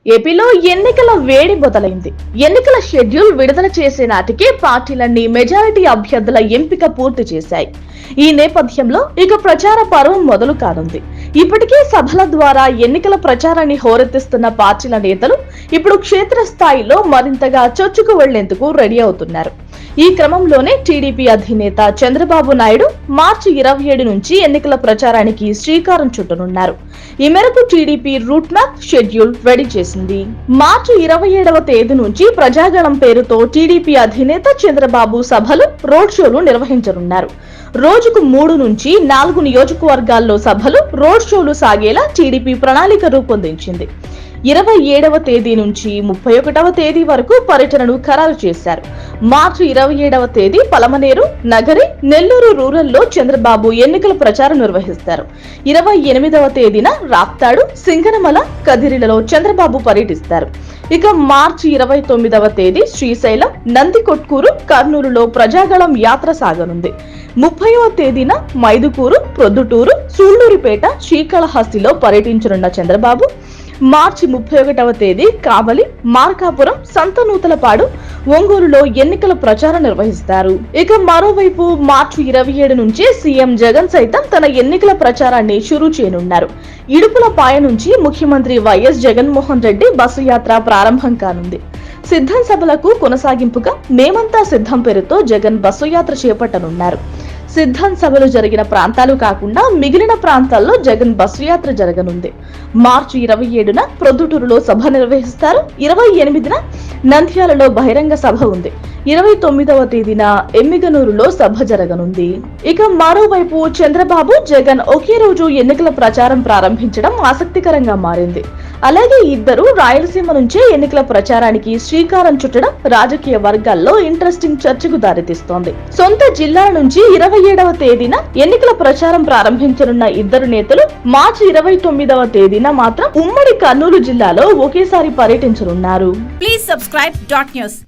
ఏపీలో ఎన్నికల వేడి మొదలైంది. ఎన్నికల షెడ్యూల్ విడుదల చేసే నాటికి పార్టీలన్నీ మెజారిటీ అభ్యర్థుల ఎంపిక పూర్తి చేశాయి. ఈ నేపథ్యంలో ఇక ప్రచార పర్వం మొదలు కానుంది. ఇప్పటికే సభల ద్వారా ఎన్నికల ప్రచారాన్ని హోరెత్తిస్తున్న పార్టీల నేతలు ఇప్పుడు క్షేత్రస్థాయిలో మరింతగా చొచ్చుకు వెళ్లేందుకు రెడీ అవుతున్నారు. ఈ క్రమంలోనే టీడీపీ అధినేత చంద్రబాబు నాయుడు మార్చి 27 నుంచి ఎన్నికల ప్రచారానికి శ్రీకారం చుట్టనున్నారు. ఈ మేరకు TDP route map schedule ready చేసింది. మార్చి 27వ తేదీ నుంచి ప్రజాగణం పేరుతో టీడీపీ అధినేత చంద్రబాబు సభలు, రోడ్ షోలు నిర్వహించనున్నారు. రోజుకు 3 నుంచి 4 నియోజకవర్గాల్లో సభలు, రోడ్ షోలు సాగేలా టీడీపీ ప్రణాళిక రూపొందించింది. 27వ తేదీ నుంచి 31వ తేదీ వరకు పర్యటనను ఖరారు చేశారు. మార్చి 27వ తేదీ పలమనేరు, నగరి, నెల్లూరు రూరల్లో చంద్రబాబు ఎన్నికల ప్రచారం నిర్వహిస్తారు. 28వ తేదీన రాప్తాడు, సింగనమల, కదిరిలలో చంద్రబాబు పర్యటిస్తారు. ఇక మార్చి 29వ తేదీ శ్రీశైలం, నందికొట్కూరు, కర్నూలులో ప్రజాగళం యాత్ర సాగనుంది. 30వ తేదీన మైదుకూరు, ప్రొద్దుటూరు, సూళ్లూరుపేట, శ్రీకాళహస్తిలో పర్యటించనున్న చంద్రబాబు మార్చి 31వ తేదీ కావలి, మార్కాపురం, సంతనూతలపాడు, ఒంగోలులో ఎన్నికల ప్రచారం నిర్వహిస్తారు. ఇక మరోవైపు మార్చి 27 నుంచి సీఎం జగన్ సైతం తన ఎన్నికల ప్రచారాన్ని షురూ చేయనున్నారు. ఇడుపులపాయ నుంచి ముఖ్యమంత్రి వైఎస్ జగన్మోహన్ రెడ్డి బస్సు యాత్ర ప్రారంభం కానుంది. సిద్ధం సభలకు కొనసాగింపుగా మేమంతా సిద్ధం పేరుతో జగన్ బస్సు యాత్ర చేపట్టనున్నారు. సిద్ధం సభలు జరిగిన ప్రాంతాలు కాకుండా మిగిలిన ప్రాంతాల్లో జగన్ బస్సు యాత్ర జరగనుంది. మార్చి 27న ప్రొద్దుటూరులో సభ నిర్వహిస్తారు. 28న నంద్యాలలో బహిరంగ సభ ఉంది. 29వ తేదీన ఎమ్మిగనూరులో సభ జరగనుంది. ఇక మరోవైపు చంద్రబాబు, జగన్ ఒకే రోజు ఎన్నికల ప్రచారం ప్రారంభించడం ఆసక్తికరంగా మారింది. అలాగే ఇద్దరు రాయలసీమ నుంచే ఎన్నికల ప్రచారానికి శ్రీకారం చుట్టడం రాజకీయ వర్గాల్లో ఇంట్రెస్టింగ్ చర్చకు దారితీస్తోంది. సొంత జిల్లాల నుంచి 27వ తేదీన ఎన్నికల ప్రచారం ప్రారంభించనున్న ఇద్దరు నేతలు మార్చి 29వ తేదీన మాత్రం ఉమ్మడి కర్నూలు జిల్లాలో ఒకేసారి పర్యటించనున్నారు. Please subscribe .news.